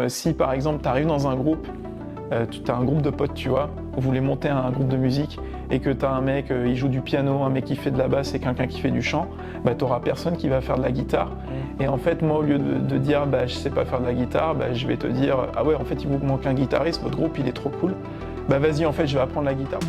Si par exemple tu arrives dans un groupe, tu as un groupe de potes, tu vois, vous voulez monter un groupe de musique et que tu as un mec, il joue du piano, un mec qui fait de la basse et quelqu'un qui fait du chant, bah, tu n'auras personne qui va faire de la guitare. Et en fait, moi, au lieu de dire bah, je sais pas faire de la guitare, bah, je vais te dire ah ouais, en fait, il vous manque un guitariste, votre groupe il est trop cool. Bah vas-y, en fait, je vais apprendre la guitare.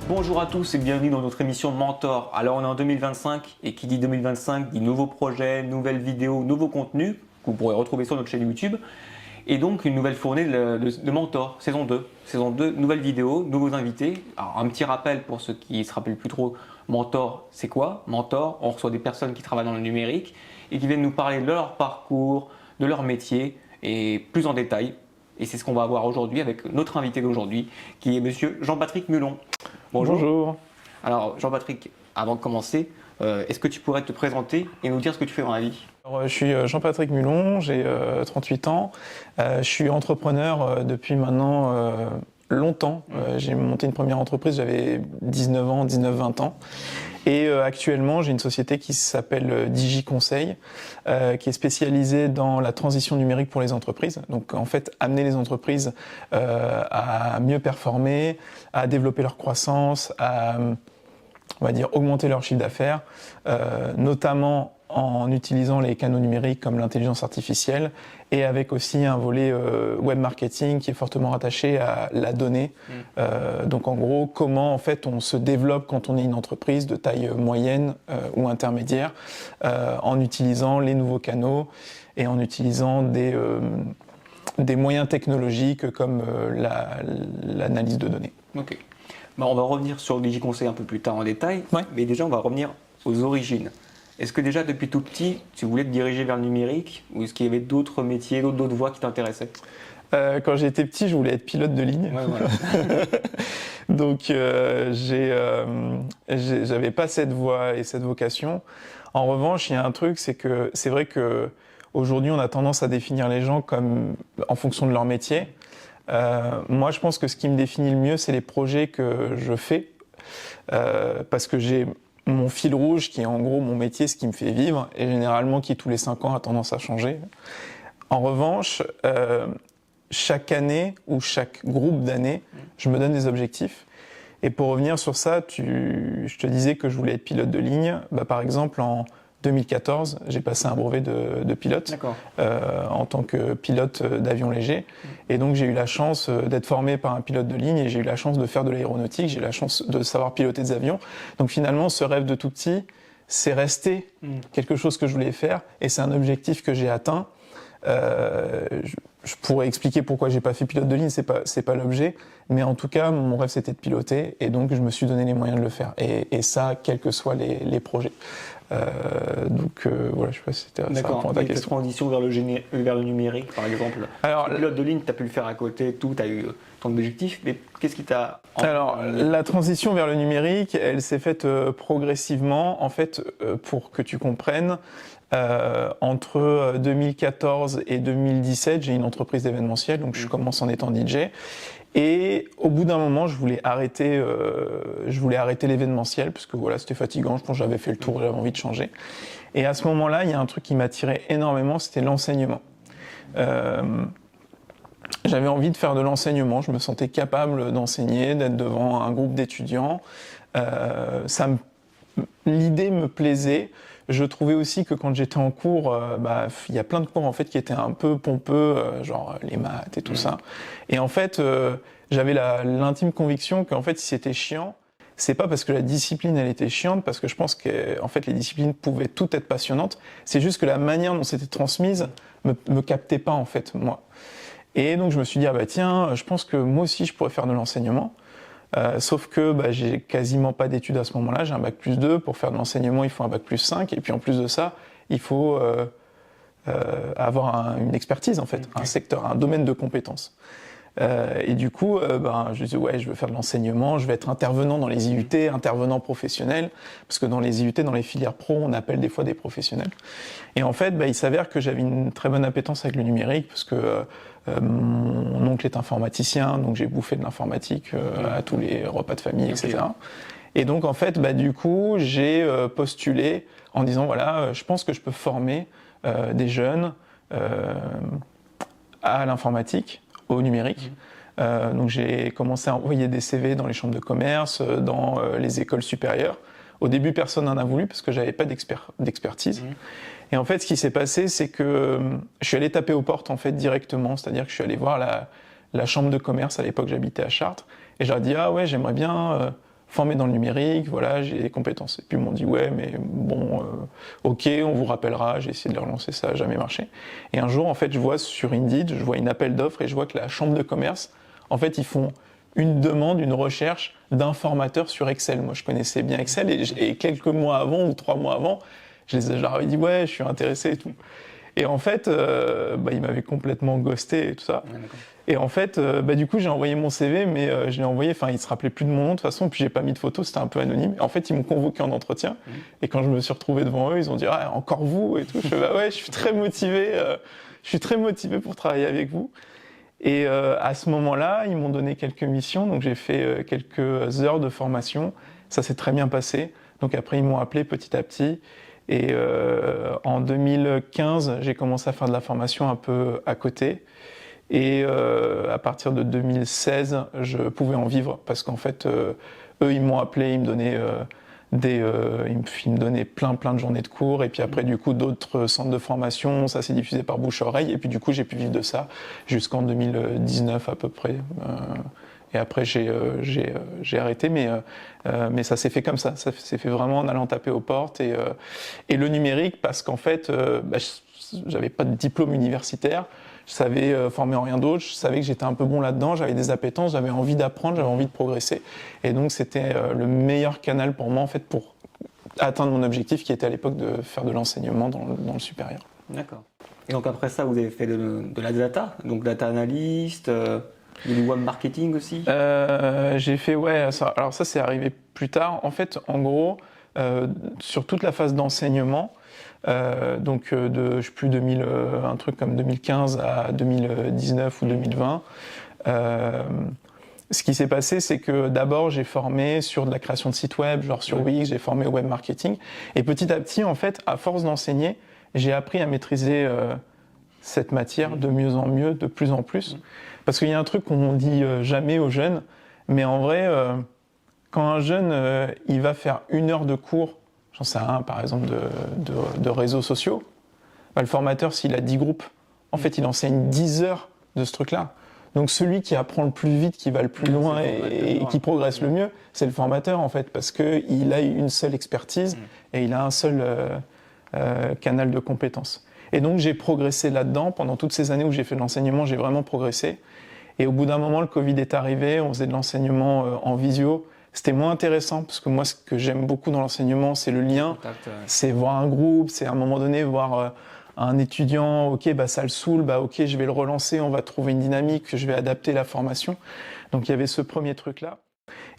Bonjour à tous et bienvenue dans notre émission Mentor. Alors on est en 2025 et qui dit 2025 dit nouveaux projets, nouvelles vidéos, nouveaux contenus que vous pourrez retrouver sur notre chaîne YouTube. Et donc une nouvelle fournée de Mentor, saison 2. Saison 2, nouvelles vidéos, nouveaux invités. Alors un petit rappel pour ceux qui ne se rappellent plus trop, Mentor c'est quoi? Mentor, on reçoit des personnes qui travaillent dans le numérique et qui viennent nous parler de leur parcours, de leur métier et plus en détail. Et c'est ce qu'on va voir aujourd'hui avec notre invité d'aujourd'hui qui est monsieur Jean-Patrick Mulon. Bonjour. Bonjour. Alors Jean-Patrick, avant de commencer, est-ce que tu pourrais te présenter et nous dire ce que tu fais dans la vie? Alors, je suis Jean-Patrick Mulon, j'ai 38 ans. Je suis entrepreneur depuis maintenant longtemps. J'ai monté une première entreprise, j'avais 19 ans, 19-20 ans. Et actuellement, j'ai une société qui s'appelle DigiConseil, qui est spécialisée dans la transition numérique pour les entreprises. Donc en fait, amener les entreprises à mieux performer, à développer leur croissance, à, on va dire, augmenter leur chiffre d'affaires, notamment en utilisant les canaux numériques comme l'intelligence artificielle et avec aussi un volet web marketing qui est fortement rattaché à la donnée. Donc en gros, comment en fait on se développe quand on est une entreprise de taille moyenne ou intermédiaire en utilisant les nouveaux canaux et en utilisant des moyens technologiques comme l'analyse de données. Ok. Bah, on va revenir sur le DigiConseil un peu plus tard en détail, Ouais. mais déjà on va revenir aux origines. Est-ce que déjà depuis tout petit, tu voulais te diriger vers le numérique ou est-ce qu'il y avait d'autres métiers, d'autres voies qui t'intéressaient? Quand j'étais petit, je voulais être pilote de ligne. Ouais, voilà. Donc j'avais pas cette voie et cette vocation. En revanche, il y a un truc, c'est que c'est vrai que aujourd'hui, on a tendance à définir les gens comme en fonction de leur métier. Moi, je pense que ce qui me définit le mieux, c'est les projets que je fais, parce que j'ai mon fil rouge qui est en gros mon métier, ce qui me fait vivre, et généralement qui tous les 5 ans a tendance à changer. En revanche, chaque année ou chaque groupe d'années, je me donne des objectifs. Et pour revenir sur ça, je te disais que je voulais être pilote de ligne. Bah, par exemple, en 2014, j'ai passé un brevet de pilote en tant que pilote d'avion léger. Et donc, j'ai eu la chance d'être formé par un pilote de ligne et j'ai eu la chance de faire de l'aéronautique. J'ai eu la chance de savoir piloter des avions. Donc, finalement, ce rêve de tout petit, c'est resté quelque chose que je voulais faire et c'est un objectif que j'ai atteint. Je pourrais expliquer pourquoi j'ai pas fait pilote de ligne, c'est pas l'objet, mais en tout cas mon rêve c'était de piloter et donc je me suis donné les moyens de le faire et ça quels que soient les projets. Voilà, je sais pas si c'était ça répond à ta question. Transition vers le numérique par exemple. Alors, pilote de ligne, tu as pu le faire à côté, tout, tu as eu ton objectif, mais qu'est-ce qui t'a... Alors, la transition vers le numérique, elle s'est faite progressivement. En fait, pour que tu comprennes, entre 2014 et 2017, j'ai une entreprise d'événementiel, donc je commence en étant DJ. Et au bout d'un moment, je voulais arrêter l'événementiel parce que voilà, c'était fatigant. Je pense que j'avais fait le tour, j'avais envie de changer. Et à ce moment-là, il y a un truc qui m'attirait énormément, c'était l'enseignement. J'avais envie de faire de l'enseignement. Je me sentais capable d'enseigner, d'être devant un groupe d'étudiants. L'idée me plaisait. Je trouvais aussi que quand j'étais en cours, il y a plein de cours en fait qui étaient un peu pompeux, genre les maths et tout ça. Et en fait, j'avais l'intime conviction qu'en fait, si c'était chiant, c'est pas parce que la discipline elle était chiante, parce que je pense que en fait les disciplines pouvaient toutes être passionnantes. C'est juste que la manière dont c'était transmise me captait pas en fait moi. Et donc je me suis dit tiens, je pense que moi aussi je pourrais faire de l'enseignement. Sauf que j'ai quasiment pas d'études à ce moment-là, j'ai un bac+2, pour faire de l'enseignement il faut un bac+5, et puis en plus de ça, il faut avoir une expertise en fait, un secteur, un domaine de compétences. Et du coup, je dis ouais, je veux faire de l'enseignement, je vais être intervenant dans les IUT, intervenant professionnel, parce que dans les IUT, dans les filières pro, on appelle des fois des professionnels. Et en fait, il s'avère que j'avais une très bonne appétence avec le numérique, parce que Mon oncle est informaticien, donc j'ai bouffé de l'informatique à tous les repas de famille, etc. Et donc en fait, du coup, j'ai postulé en disant voilà, je pense que je peux former des jeunes à l'informatique, au numérique. Donc j'ai commencé à envoyer des CV dans les chambres de commerce, dans les écoles supérieures. Au début, personne n'en a voulu parce que j'avais pas d'expertise. Et en fait, ce qui s'est passé, c'est que je suis allé taper aux portes en fait directement, c'est-à-dire que je suis allé voir la chambre de commerce. À l'époque, j'habitais à Chartres, et je leur ai dit ah ouais, j'aimerais bien former dans le numérique, voilà, j'ai des compétences. Et puis ils m'ont dit ouais, mais bon, ok, on vous rappellera. J'ai essayé de leur lancer, ça n'a jamais marché. Et un jour, en fait, je vois sur Indeed, je vois une appel d'offres et je vois que la chambre de commerce, en fait, ils font une demande, une recherche d'informateurs sur Excel. Moi, je connaissais bien Excel et quelques mois avant ou 3 mois avant, je leur avais dit ouais, je suis intéressé et tout. Et en fait, ils m'avaient complètement ghosté et tout ça. Ouais, et en fait, du coup, j'ai envoyé mon CV, mais je l'ai envoyé, ils se rappelaient plus de mon nom de toute façon, puis j'ai pas mis de photo, c'était un peu anonyme. En fait, ils m'ont convoqué en entretien, et quand je me suis retrouvé devant eux, ils ont dit ah, encore vous et tout. Je fais ouais, je suis très motivé pour travailler avec vous. Et à ce moment-là, ils m'ont donné quelques missions, donc j'ai fait quelques heures de formation. Ça s'est très bien passé. Donc après, ils m'ont appelé petit à petit. Et en 2015, j'ai commencé à faire de la formation un peu à côté. Et à partir de 2016, je pouvais en vivre parce qu'en fait, eux, ils m'ont appelé, ils me donnaient ils me donnaient plein de journées de cours. Et puis après, du coup, d'autres centres de formation, ça s'est diffusé par bouche à oreille. Et puis du coup, j'ai pu vivre de ça jusqu'en 2019 à peu près. Et après, j'ai arrêté, mais ça s'est fait comme ça. Ça s'est fait vraiment en allant taper aux portes. Et le numérique, parce qu'en fait, j'avais pas de diplôme universitaire. Je savais former en rien d'autre, je savais que j'étais un peu bon là-dedans, j'avais des appétences, j'avais envie d'apprendre, j'avais envie de progresser. Et donc c'était le meilleur canal pour moi en fait pour atteindre mon objectif qui était à l'époque de faire de l'enseignement dans le supérieur. D'accord. Et donc après ça, vous avez fait de la data, donc data analyst, du web marketing aussi J'ai fait, alors ça c'est arrivé plus tard. En fait, en gros, sur toute la phase d'enseignement, je sais plus, un truc comme 2015 à 2019 ou 2020. Ce qui s'est passé, c'est que d'abord j'ai formé sur de la création de sites web, genre sur Wix, j'ai formé au web marketing. Et petit à petit, en fait, à force d'enseigner, j'ai appris à maîtriser cette matière de mieux en mieux, de plus en plus. Parce qu'il y a un truc qu'on dit jamais aux jeunes, mais en vrai, quand un jeune il va faire 1 heure de cours, j'en sais rien, par exemple de réseaux sociaux, le formateur, s'il a 10 groupes, en fait, il enseigne 10 heures de ce truc-là. Donc celui qui apprend le plus vite, qui va le plus loin et qui progresse le mieux, c'est le formateur, en fait, parce qu'il a une seule expertise et il a un seul canal de compétences. Et donc j'ai progressé là-dedans. Pendant toutes ces années où j'ai fait de l'enseignement, j'ai vraiment progressé. Et au bout d'un moment, le Covid est arrivé, on faisait de l'enseignement en visio. C'était moins intéressant, parce que moi, ce que j'aime beaucoup dans l'enseignement, c'est le lien. C'est voir un groupe, c'est à un moment donné voir un étudiant, ok, ça le saoule, ok, je vais le relancer, on va trouver une dynamique, je vais adapter la formation. Donc il y avait ce premier truc-là.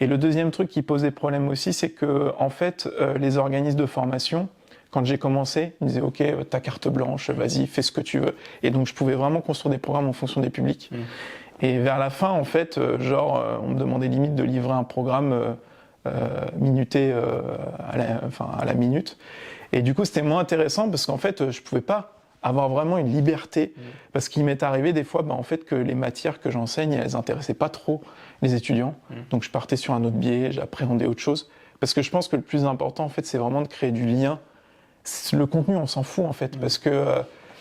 Et le deuxième truc qui posait problème aussi, c'est que en fait, les organismes de formation, quand j'ai commencé, ils me disaient ok, ta carte blanche, vas-y, fais ce que tu veux. Et donc je pouvais vraiment construire des programmes en fonction des publics. Et vers la fin, en fait, on me demandait limite de livrer un programme minuté à la minute. Et du coup, c'était moins intéressant parce qu'en fait, je pouvais pas avoir vraiment une liberté. Parce qu'il m'est arrivé des fois, en fait, que les matières que j'enseigne, elles intéressaient pas trop les étudiants. Donc je partais sur un autre biais, j'appréhendais autre chose. Parce que je pense que le plus important, en fait, c'est vraiment de créer du lien. Le contenu, on s'en fout, en fait. Parce que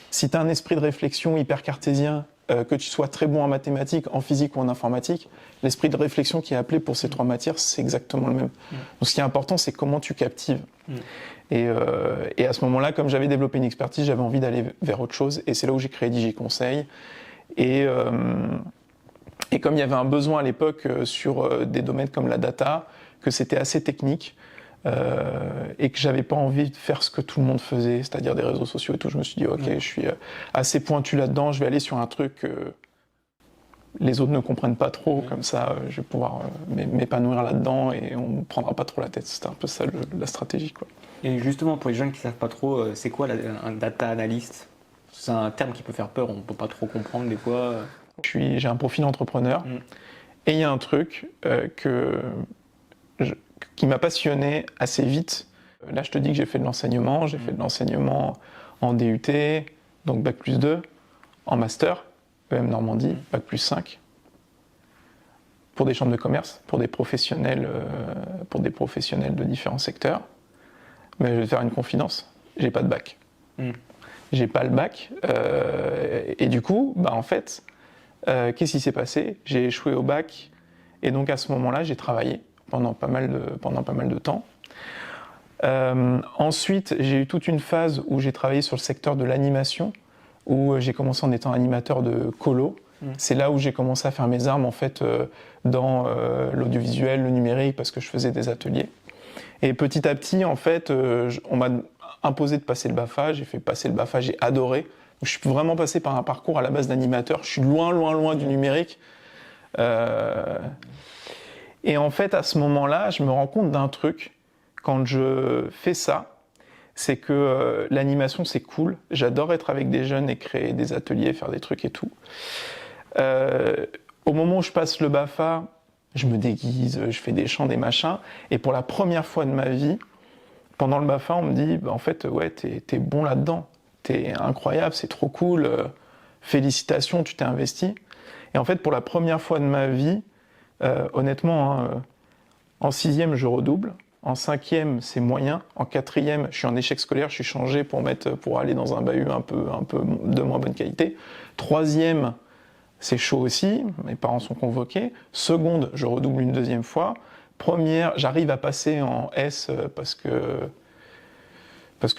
si tu as un esprit de réflexion hyper cartésien, que tu sois très bon en mathématiques, en physique ou en informatique, l'esprit de réflexion qui est appelé pour ces 3 matières, c'est exactement le même. Donc ce qui est important, c'est comment tu captives. Et à ce moment-là, comme j'avais développé une expertise, j'avais envie d'aller vers autre chose. Et c'est là où j'ai créé DigiConseil. Et comme il y avait un besoin à l'époque sur des domaines comme la data, que c'était assez technique, et que j'avais pas envie de faire ce que tout le monde faisait, c'est-à-dire des réseaux sociaux et tout, je me suis dit ok, je suis assez pointu là-dedans, je vais aller sur un truc que les autres ne comprennent pas trop, comme ça je vais pouvoir m'épanouir là-dedans et on me prendra pas trop la tête. C'était un peu ça la stratégie, quoi. Et justement, pour les jeunes qui savent pas trop, c'est quoi un data analyst ? C'est un terme qui peut faire peur, on ne peut pas trop comprendre des fois. J'ai un profil entrepreneur et il y a un truc qui m'a passionné assez vite. Là, je te dis que j'ai fait de l'enseignement. J'ai fait de l'enseignement en DUT, donc Bac+2, en master, EM Normandie, Bac+5, pour des chambres de commerce, pour des professionnels de différents secteurs. Mais je vais te faire une confidence, j'ai pas de bac. J'ai pas le bac, et du coup, en fait, qu'est-ce qui s'est passé? J'ai échoué au bac, et donc à ce moment-là, j'ai travaillé pendant pas mal de temps. Ensuite, j'ai eu toute une phase où j'ai travaillé sur le secteur de l'animation, où j'ai commencé en étant animateur de colo. C'est là où j'ai commencé à faire mes armes en fait dans l'audiovisuel, le numérique, parce que je faisais des ateliers. Et petit à petit, en fait, on m'a imposé de passer le BAFA. J'ai fait passer le BAFA, j'ai adoré. Je suis vraiment passé par un parcours à la base d'animateur. Je suis loin du numérique. Et en fait, à ce moment-là, je me rends compte d'un truc. Quand je fais ça, c'est que l'animation, c'est cool. J'adore être avec des jeunes et créer des ateliers, faire des trucs et tout. Au moment où je passe le BAFA, je me déguise, je fais des chants, des machins. Et pour la première fois de ma vie, pendant le BAFA, on me dit en fait, ouais, t'es bon là-dedans. T'es incroyable, c'est trop cool. Félicitations, tu t'es investi. Et en fait, pour la première fois de ma vie, honnêtement, en 6e, je redouble. En 5e, c'est moyen. En 4e, je suis en échec scolaire, je suis changé pour aller dans un bahut un peu de moins bonne qualité. 3e, c'est chaud aussi, mes parents sont convoqués. Seconde, je redouble une 2e fois. Première, j'arrive à passer en S parce que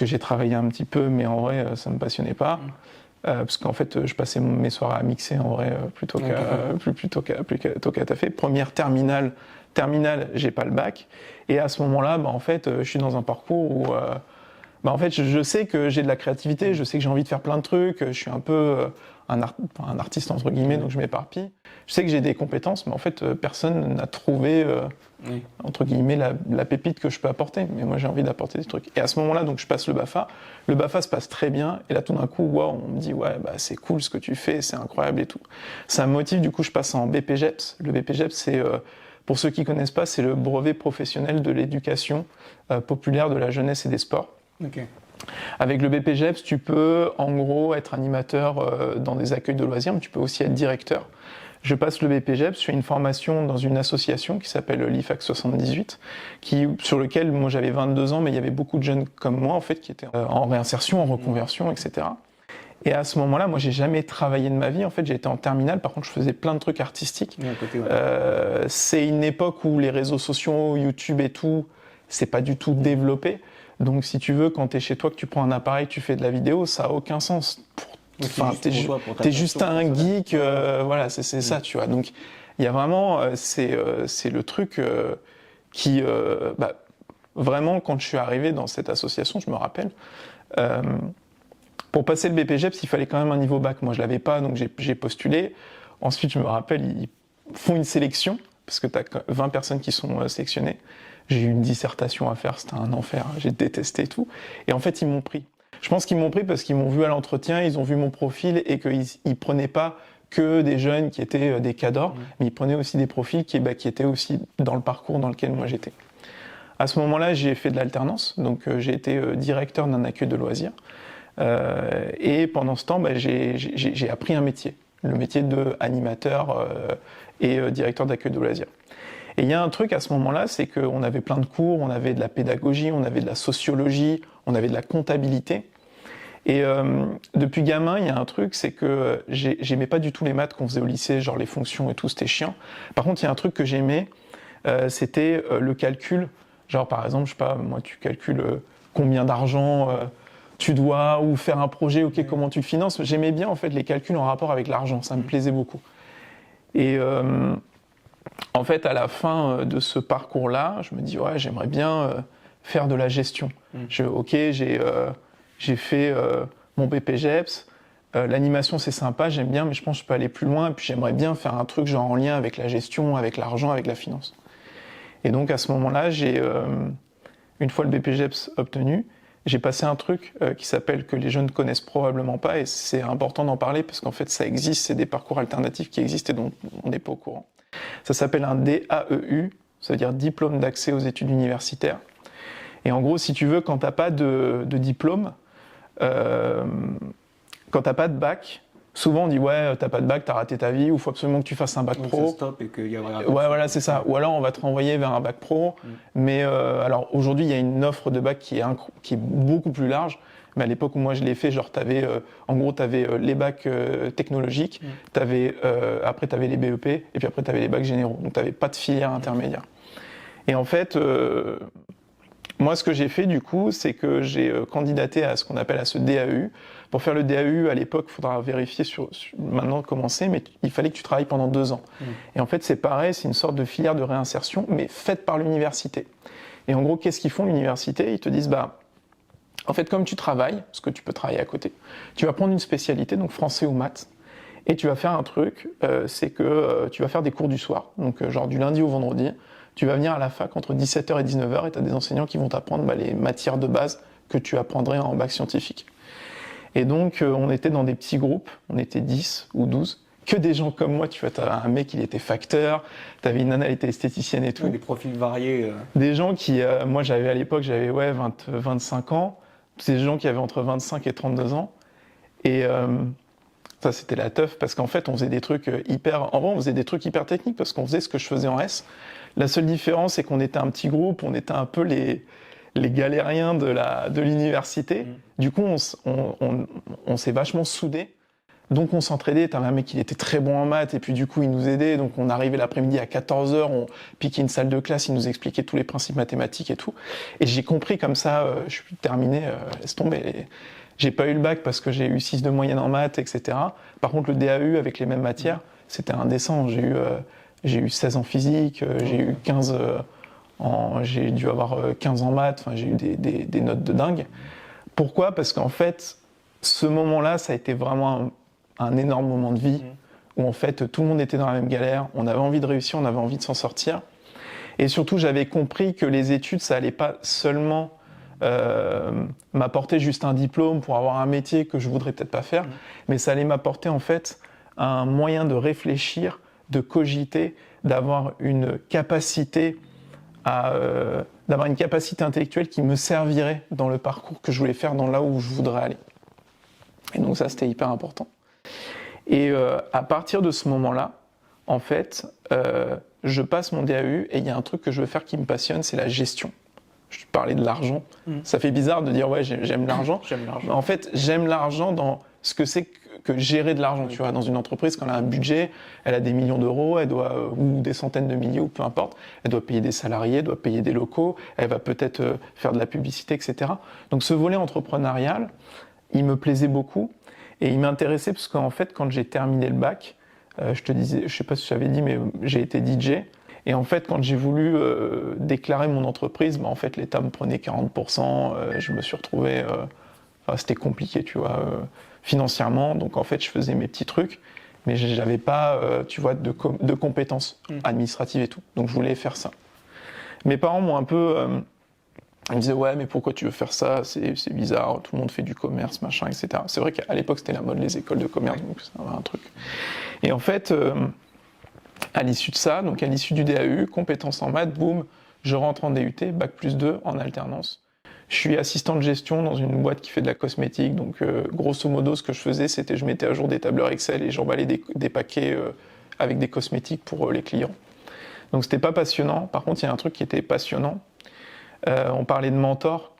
j'ai travaillé un petit peu, mais en vrai, ça ne me passionnait pas. Parce qu'en fait, je passais mes soirées à mixer en vrai plutôt qu'à taffer. Première terminale, j'ai pas le bac. Et à ce moment-là, en fait, je suis dans un parcours où en fait, je sais que j'ai de la créativité, je sais que j'ai envie de faire plein de trucs, je suis un peu un artiste entre guillemets, donc je m'éparpille. Je sais que j'ai des compétences, mais en fait, personne n'a trouvé entre guillemets la pépite que je peux apporter. Mais moi, j'ai envie d'apporter des trucs. Et à ce moment-là, donc je passe le BAFA. Le BAFA se passe très bien, et là, tout d'un coup, waouh, on me dit ouais, c'est cool ce que tu fais, c'est incroyable et tout. Ça me motive. Du coup, je passe en BPGEPS. Le BPGEPS, c'est pour ceux qui connaissent pas, c'est le brevet professionnel de l'éducation populaire de la jeunesse et des sports. Okay. Avec le BPGEPS, tu peux en gros être animateur dans des accueils de loisirs, mais tu peux aussi être directeur. Je passe le BPGEPS, je fais une formation dans une association qui s'appelle l'IFAC 78, sur lequel moi j'avais 22 ans, mais il y avait beaucoup de jeunes comme moi en fait qui étaient en réinsertion, en reconversion, etc. Et à ce moment-là, moi j'ai jamais travaillé de ma vie, en fait j'ai été en terminale, par contre je faisais plein de trucs artistiques. C'est une époque où les réseaux sociaux, YouTube et tout, c'est pas du tout développé. Donc si tu veux, quand t'es chez toi, que tu prends un appareil, tu fais de la vidéo, ça a aucun sens. T'es juste un geek, voilà, c'est ça, tu vois. Donc il y a vraiment, c'est le truc qui, vraiment, quand je suis arrivé dans cette association, je me rappelle, pour passer le BPGEPS, il fallait quand même un niveau bac. Moi, je l'avais pas, donc j'ai postulé. Ensuite, je me rappelle, ils font une sélection, parce que t'as 20 personnes qui sont sélectionnées. J'ai eu une dissertation à faire, c'était un enfer, j'ai détesté tout. Et en fait, ils m'ont pris. Je pense qu'ils m'ont pris parce qu'ils m'ont vu à l'entretien, ils ont vu mon profil et qu'ils prenaient pas que des jeunes qui étaient des cadors, mais ils prenaient aussi des profils qui étaient aussi dans le parcours dans lequel moi j'étais. À ce moment-là, j'ai fait de l'alternance, donc j'ai été directeur d'un accueil de loisirs. Et pendant ce temps, j'ai appris un métier, le métier d'animateur et directeur d'accueil de loisirs. Et il y a un truc à ce moment-là, c'est qu'on avait plein de cours, on avait de la pédagogie, on avait de la sociologie, on avait de la comptabilité. Et depuis gamin, il y a un truc, c'est que j'aimais pas du tout les maths qu'on faisait au lycée, genre les fonctions et tout, c'était chiant. Par contre, il y a un truc que j'aimais, c'était le calcul. Genre par exemple, je sais pas, moi tu calcules combien d'argent tu dois, ou faire un projet, ok, comment tu le finances. J'aimais bien en fait les calculs en rapport avec l'argent, ça me plaisait beaucoup. Et en fait, à la fin de ce parcours-là, je me dis ouais, j'aimerais bien faire de la gestion. J'ai fait mon BPGEPS, l'animation c'est sympa, j'aime bien, mais je pense que je peux aller plus loin. Et puis j'aimerais bien faire un truc genre en lien avec la gestion, avec l'argent, avec la finance. Et donc à ce moment-là, une fois le BPGEPS obtenu, j'ai passé un truc qui s'appelle, que les jeunes ne connaissent probablement pas, et c'est important d'en parler parce qu'en fait ça existe, c'est des parcours alternatifs qui existent et dont on n'est pas au courant. Ça s'appelle un DAEU, ça veut dire diplôme d'accès aux études universitaires. Et en gros, si tu veux, quand t'as pas de diplôme, quand t'as pas de bac, souvent on dit ouais, t'as pas de bac, t'as raté ta vie, ou faut absolument que tu fasses un bac Donc pro. ça stoppe et qu'il y a Ouais, voilà, c'est ça. Ou alors on va te renvoyer vers un bac pro. Mais alors aujourd'hui, il y a une offre de bac qui est beaucoup plus large. Mais à l'époque où moi je l'ai fait, genre en gros, t'avais les bacs technologiques, après t'avais les BEP, et puis après t'avais les bacs généraux. Donc t'avais pas de filière intermédiaire. Et en fait, moi ce que j'ai fait du coup, c'est que j'ai candidaté à ce qu'on appelle à ce DAU. Pour faire le DAU, à l'époque, il faudra vérifier maintenant comment c'est, mais il fallait que tu travailles pendant 2 ans. Et en fait, c'est pareil, c'est une sorte de filière de réinsertion, mais faite par l'université. Et en gros, qu'est-ce qu'ils font l'université ? Ils te disent, en fait, comme tu travailles, parce que tu peux travailler à côté, tu vas prendre une spécialité, donc français ou maths, et tu vas faire un truc, c'est que tu vas faire des cours du soir, donc genre du lundi au vendredi. Tu vas venir à la fac entre 17h et 19h, et tu as des enseignants qui vont t'apprendre les matières de base que tu apprendrais en bac scientifique. Et donc, on était dans des petits groupes, on était 10 ou 12, que des gens comme moi, tu vois, t'avais un mec, il était facteur, t'avais une nana, elle était esthéticienne et tout. Des profils variés. Des gens qui, moi à l'époque, j'avais 25 ans, c'est des gens qui avaient entre 25 et 32 ans, et ça c'était la teuf, parce qu'en fait, on faisait des trucs on faisait des trucs hyper techniques, parce qu'on faisait ce que je faisais en S. La seule différence, c'est qu'on était un petit groupe, on était un peu les galériens de l'université. Du coup, on s'est vachement soudés. Donc, on s'entraidait. T'avais un mec qui était très bon en maths, et puis du coup, il nous aidait. Donc, on arrivait l'après-midi à 14h, on piquait une salle de classe, il nous expliquait tous les principes mathématiques et tout. Et j'ai compris comme ça, je suis terminé, laisse tomber. J'ai pas eu le bac parce que j'ai eu 6 de moyenne en maths, etc. Par contre, le DAU avec les mêmes matières, c'était indécent. J'ai eu 16 en physique, j'ai eu 15 j'ai dû avoir 15 en maths, j'ai eu des notes de dingue. Pourquoi ? Parce qu'en fait, ce moment-là, ça a été vraiment un énorme moment de vie, où en fait, tout le monde était dans la même galère, on avait envie de réussir, on avait envie de s'en sortir. Et surtout, j'avais compris que les études, ça allait pas seulement m'apporter juste un diplôme pour avoir un métier que je voudrais peut-être pas faire, mais ça allait m'apporter en fait un moyen de réfléchir, de cogiter, d'avoir une capacité d'avoir une capacité intellectuelle qui me servirait dans le parcours que je voulais faire, dans là où je voudrais aller. Et donc ça, c'était hyper important. Et à partir de ce moment-là, en fait, je passe mon DAU et il y a un truc que je veux faire qui me passionne, c'est la gestion. Je parlais de l'argent. Ça fait bizarre de dire ouais, j'aime l'argent. J'aime l'argent. Mais en fait, j'aime l'argent dans ce que c'est que gérer de l'argent. Tu vois, dans une entreprise, quand elle a un budget, elle a des millions d'euros, elle doit, ou des centaines de milliers, ou peu importe, elle doit payer des salariés, elle doit payer des locaux, elle va peut-être faire de la publicité, etc. Donc ce volet entrepreneurial, il me plaisait beaucoup et il m'intéressait parce qu'en fait, quand j'ai terminé le bac, je te disais, je sais pas si je t'avais dit, mais j'ai été DJ. Et en fait, quand j'ai voulu déclarer mon entreprise, en fait, l'État me prenait 40%. Je me suis retrouvé... c'était compliqué, tu vois, financièrement. Donc, en fait, je faisais mes petits trucs, mais j'avais pas, tu vois, de compétences administratives et tout. Donc, je voulais faire ça. Mes parents m'ont un peu... ils me disaient, ouais, mais pourquoi tu veux faire ça ? C'est bizarre, tout le monde fait du commerce, machin, etc. C'est vrai qu'à l'époque, c'était la mode, les écoles de commerce, donc ça avait un truc. Et en fait... à l'issue de ça, donc à l'issue du DAU, compétences en maths, boum, je rentre en DUT, bac plus 2 en alternance. Je suis assistant de gestion dans une boîte qui fait de la cosmétique, donc grosso modo ce que je faisais c'était je mettais à jour des tableurs Excel et j'emballais des paquets avec des cosmétiques pour les clients. Donc c'était pas passionnant, par contre il y a un truc qui était passionnant, on parlait de mentor,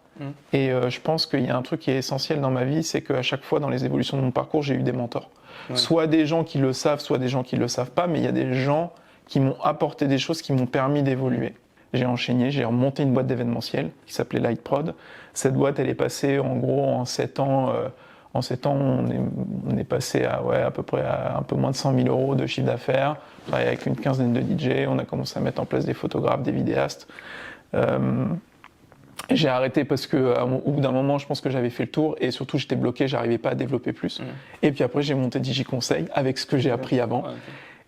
et je pense qu'il y a un truc qui est essentiel dans ma vie, c'est qu'à chaque fois dans les évolutions de mon parcours j'ai eu des mentors. Ouais. Soit des gens qui le savent, soit des gens qui le savent pas, mais il y a des gens qui m'ont apporté des choses qui m'ont permis d'évoluer. J'ai enchaîné, j'ai remonté une boîte d'événementiel qui s'appelait Lightprod. Cette boîte, elle est passée en gros en 7 ans. En 7 ans, on est passé à peu près à un peu moins de 100 000 euros de chiffre d'affaires. On travaillait avec une quinzaine de DJ, on a commencé à mettre en place des photographes, des vidéastes. J'ai arrêté parce qu'au bout d'un moment, je pense que j'avais fait le tour et surtout j'étais bloqué, j'arrivais pas à développer plus. Et puis après, j'ai monté DigiConseil avec ce que j'ai appris avant.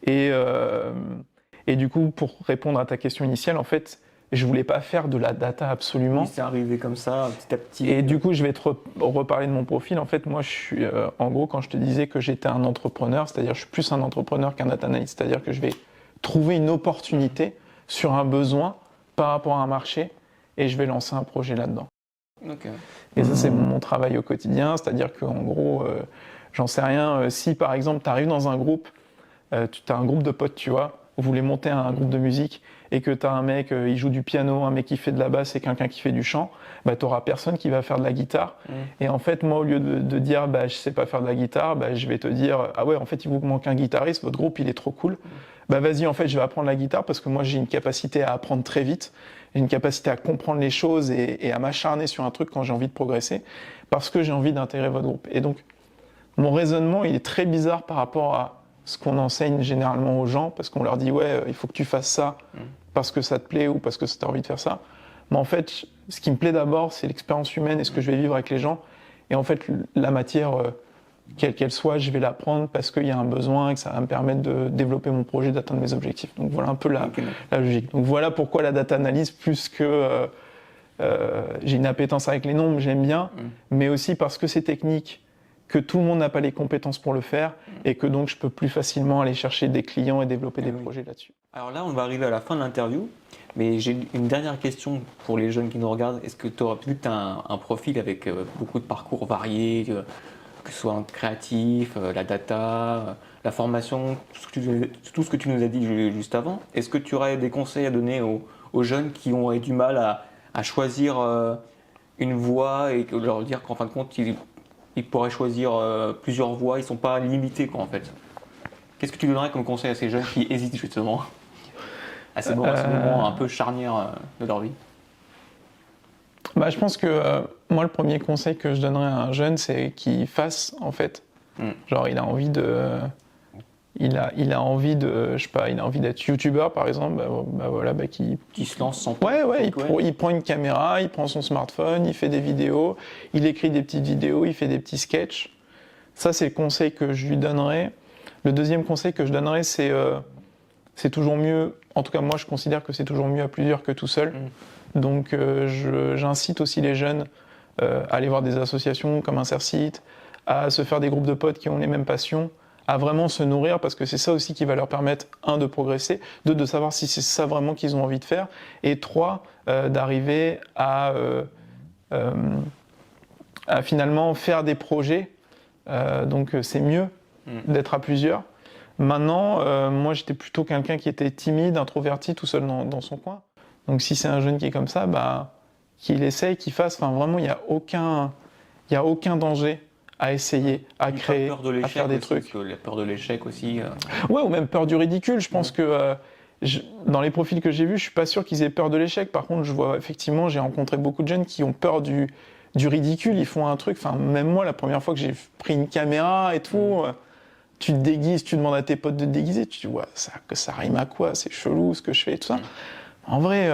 Et du coup, pour répondre à ta question initiale, en fait, je voulais pas faire de la data absolument. Oui, c'est arrivé comme ça, petit à petit. Et du coup, je vais te reparler de mon profil. En fait, moi, je suis, en gros, quand je te disais que j'étais un entrepreneur, c'est-à-dire je suis plus un entrepreneur qu'un data analyst, c'est-à-dire que je vais trouver une opportunité sur un besoin par rapport à un marché et je vais lancer un projet là-dedans. Okay. Et ça, c'est mon travail au quotidien, c'est-à-dire qu'en gros, j'en sais rien, si par exemple, tu arrives dans un groupe, tu as un groupe de potes, tu vois, vous voulez monter un groupe de musique et que tu as un mec, il joue du piano, un mec qui fait de la basse et quelqu'un qui fait du chant, bah, tu n'auras personne qui va faire de la guitare. Et en fait, moi, au lieu de dire bah, je sais pas faire de la guitare, bah, je vais te dire ah ouais, en fait, il vous manque un guitariste, votre groupe, il est trop cool. Bah vas-y, en fait, je vais apprendre la guitare parce que moi, j'ai une capacité à apprendre très vite, j'ai une capacité à comprendre les choses et à m'acharner sur un truc quand j'ai envie de progresser parce que j'ai envie d'intégrer votre groupe. Et donc, mon raisonnement, il est très bizarre par rapport à ce qu'on enseigne généralement aux gens, parce qu'on leur dit ouais, il faut que tu fasses ça parce que ça te plaît ou parce que tu as envie de faire ça. Mais en fait, ce qui me plaît d'abord, c'est l'expérience humaine et ce que je vais vivre avec les gens. Et en fait, la matière, quelle qu'elle soit, je vais l'apprendre parce qu'il y a un besoin et que ça va me permettre de développer mon projet, d'atteindre mes objectifs. Donc voilà un peu la logique. Donc voilà pourquoi la data analyse, plus que j'ai une appétence avec les nombres, j'aime bien, mais aussi parce que c'est technique, que tout le monde n'a pas les compétences pour le faire et que donc je peux plus facilement aller chercher des clients et développer des projets là-dessus. Alors là, on va arriver à la fin de l'interview, mais j'ai une dernière question pour les jeunes qui nous regardent. Est-ce que tu auras vu que tu as un profil avec beaucoup de parcours variés, que ce soit un créatif, la data, la formation, tout ce que tu nous as dit juste avant. Est-ce que tu aurais des conseils à donner aux jeunes qui auraient du mal à choisir une voie et leur dire qu'en fin de compte, ils pourraient choisir plusieurs voies, ils ne sont pas limités quoi, en fait. Qu'est-ce que tu donnerais comme conseil à ces jeunes qui hésitent justement à ce moment un peu charnière de leur vie? Bah, je pense que moi, le premier conseil que je donnerais à un jeune, c'est qu'il fasse, en fait. Genre, il a envie de... Il a envie de, je sais pas, il a envie d'être youtubeur par exemple, qui se lance sans il prend une caméra, il prend son smartphone, il fait des vidéos, il écrit des petites vidéos, il fait des petits sketchs. Ça, c'est le conseil que je lui donnerais. Le deuxième conseil que je donnerais, c'est toujours mieux, en tout cas moi je considère que c'est toujours mieux à plusieurs que tout seul. Donc j'incite aussi les jeunes à aller voir des associations comme Insercite, à se faire des groupes de potes qui ont les mêmes passions, à vraiment se nourrir parce que c'est ça aussi qui va leur permettre, un, de progresser, deux, de savoir si c'est ça vraiment qu'ils ont envie de faire, et trois, d'arriver à finalement faire des projets. Donc c'est mieux d'être à plusieurs. Maintenant, moi j'étais plutôt quelqu'un qui était timide, introverti, tout seul dans son coin. Donc si c'est un jeune qui est comme ça, bah, qu'il essaye, qu'il fasse. Enfin vraiment, il n'y a aucun danger à essayer, à créer, à faire des trucs. La peur de l'échec aussi. Ouais, ou même peur du ridicule. Je pense que dans les profils que j'ai vus, je suis pas sûr qu'ils aient peur de l'échec. Par contre, je vois effectivement, j'ai rencontré beaucoup de jeunes qui ont peur du ridicule. Ils font un truc. Enfin, même moi, la première fois que j'ai pris une caméra et tout, tu te déguises, tu demandes à tes potes de te déguiser, tu dis ouais, ça rime à quoi? C'est chelou ce que je fais et tout ça. En vrai,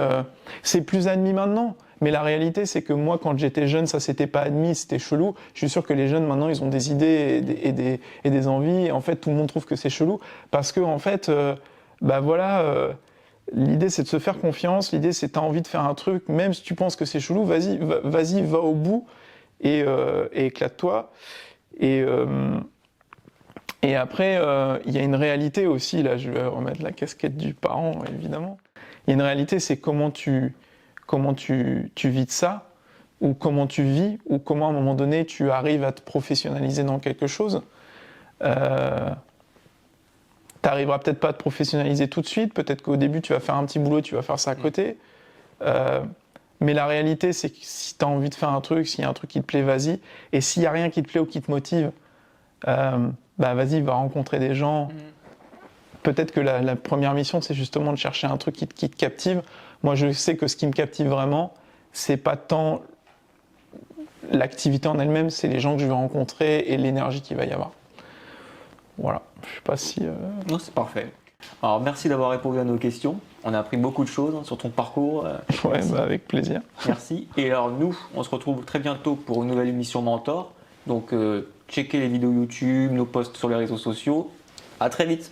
c'est plus admis maintenant. Mais la réalité, c'est que moi, quand j'étais jeune, ça s'était pas admis, c'était chelou. Je suis sûr que les jeunes, maintenant, ils ont des idées et des envies. Et en fait, tout le monde trouve que c'est chelou. Parce que, en fait, l'idée, c'est de se faire confiance. L'idée, c'est que tu as envie de faire un truc. Même si tu penses que c'est chelou, vas-y, va au bout et éclate-toi. Et après, il y a une réalité aussi. Là, je vais remettre la casquette du parent, évidemment. Il y a une réalité, c'est comment tu vis de ça, ou comment tu vis, ou comment à un moment donné tu arrives à te professionnaliser dans quelque chose. T'arriveras peut-être pas à te professionnaliser tout de suite, peut-être qu'au début tu vas faire un petit boulot, tu vas faire ça à côté. Mais la réalité, c'est que si tu as envie de faire un truc, s'il y a un truc qui te plaît, vas-y. Et s'il n'y a rien qui te plaît ou qui te motive, vas-y, va rencontrer des gens. Peut-être que la première mission, c'est justement de chercher un truc qui te captive. Moi, je sais que ce qui me captive vraiment, c'est pas tant l'activité en elle-même, c'est les gens que je vais rencontrer et l'énergie qu'il va y avoir. Voilà, je sais pas si... Non, c'est parfait. Alors, merci d'avoir répondu à nos questions. On a appris beaucoup de choses sur ton parcours. Ouais, avec plaisir. Merci. Et alors, nous, on se retrouve très bientôt pour une nouvelle émission Mentor. Donc, checkez les vidéos YouTube, nos posts sur les réseaux sociaux. À très vite.